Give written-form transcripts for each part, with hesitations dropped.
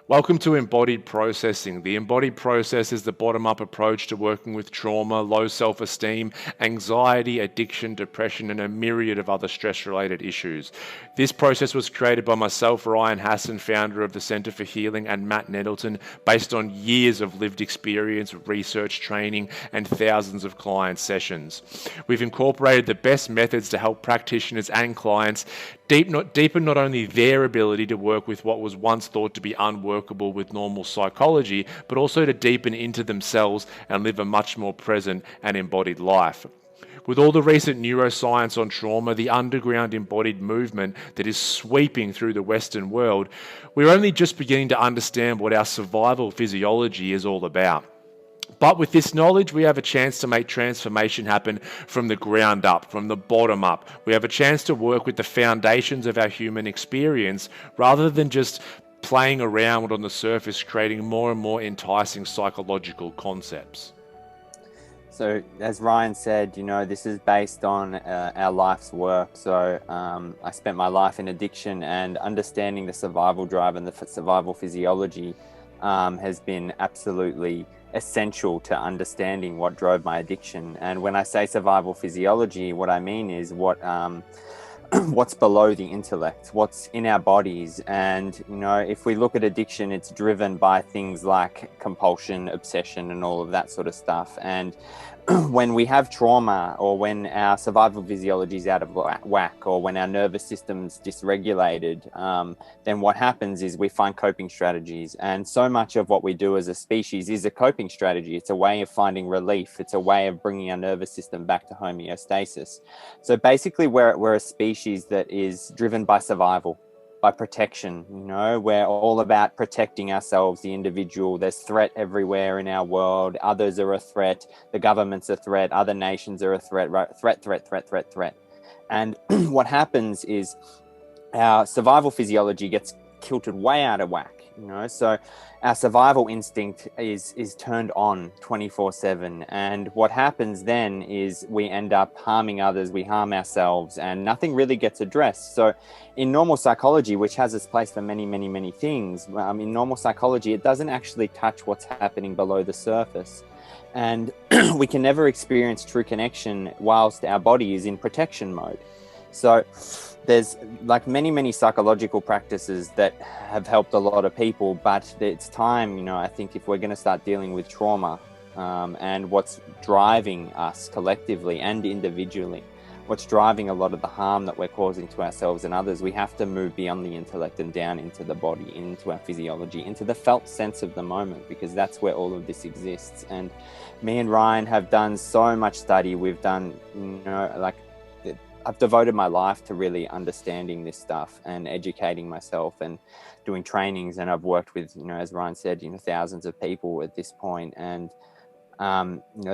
Welcome to Embodied Processing. The embodied process is the bottom-up approach to working with trauma, low self-esteem, anxiety, addiction, depression, and a myriad of other stress-related issues. This process was created by myself, Ryan Hassan, founder of the Center for Healing, and Matt Nettleton, based on years of lived experience, research, training, and thousands of client sessions. We've incorporated the best methods to help practitioners and clients deepen not only their ability to work with what was once thought to be unworkable with normal psychology, but also to deepen into themselves and live a much more present and embodied life. With all the recent neuroscience on trauma, the underground embodied movement that is sweeping through the Western world, we're only just beginning to understand what our survival physiology is all about. But with this knowledge, we have a chance to make transformation happen from the ground up, from the bottom up. We have a chance to work with the foundations of our human experience rather than just playing around on the surface, creating more and more enticing psychological concepts. So as Ryan said, this is based on our life's work. So I spent my life in addiction, and understanding the survival drive and the survival physiology has been absolutely essential to understanding what drove my addiction. And when I say survival physiology, what I mean is what's below the intellect, what's in our bodies. And if we look at addiction, it's driven by things like compulsion, obsession, and all of that sort of stuff. And when we have trauma, or when our survival physiology is out of whack, or when our nervous system's dysregulated, then what happens is we find coping strategies. And so much of what we do as a species is a coping strategy. It's a way of finding relief. It's a way of bringing our nervous system back to homeostasis. So basically, we're a species that is driven by survival, by protection. We're all about protecting ourselves, the individual. There's threat everywhere in our world. Others are a threat. The government's a threat. Other nations are a threat. Right? Threat. And what happens is our survival physiology gets tilted way out of whack. So our survival instinct is turned on 24/7. And what happens then is we end up harming others, we harm ourselves, and nothing really gets addressed. So in normal psychology, which has its place for many, many, many things, in normal psychology, it doesn't actually touch what's happening below the surface. And we can never experience true connection whilst our body is in protection mode. So there's like many psychological practices that have helped a lot of people, but it's time, I think, if we're going to start dealing with trauma and what's driving us collectively and individually, what's driving a lot of the harm that we're causing to ourselves and others, we have to move beyond the intellect and down into the body, into our physiology, into the felt sense of the moment, because that's where all of this exists. And me and Ryan have done so much study. We've done, I've devoted my life to really understanding this stuff and educating myself and doing trainings. And I've worked with, as Ryan said, thousands of people at this point. And,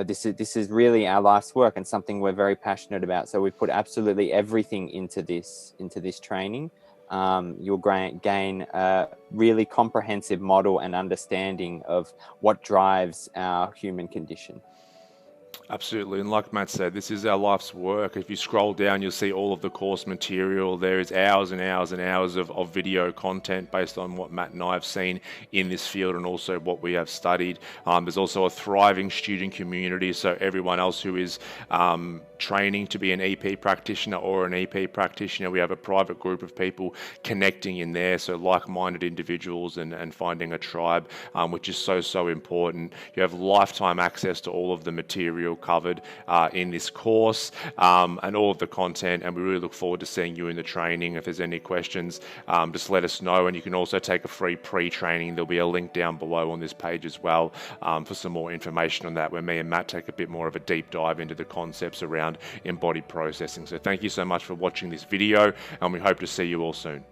this is really our life's work and something we're very passionate about. So we've put absolutely everything into this training. You'll gain a really comprehensive model and understanding of what drives our human condition. Absolutely, and like Matt said, this is our life's work. If you scroll down, you'll see all of the course material. There is hours and hours and hours of video content based on what Matt and I have seen in this field and also what we have studied. There's also a thriving student community, so everyone else who is training to be an EP practitioner or an EP practitioner, we have a private group of people connecting in there, so like-minded individuals and finding a tribe, which is so important. You have lifetime access to all of the material covered in this course and all of the content, and we really look forward to seeing you in the training. If there's any questions, just let us know, and you can also take a free pre-training. There'll be a link down below on this page as well for some more information on that, where me and Matt take a bit more of a deep dive into the concepts around embodied processing. So thank you so much for watching this video, and we hope to see you all soon.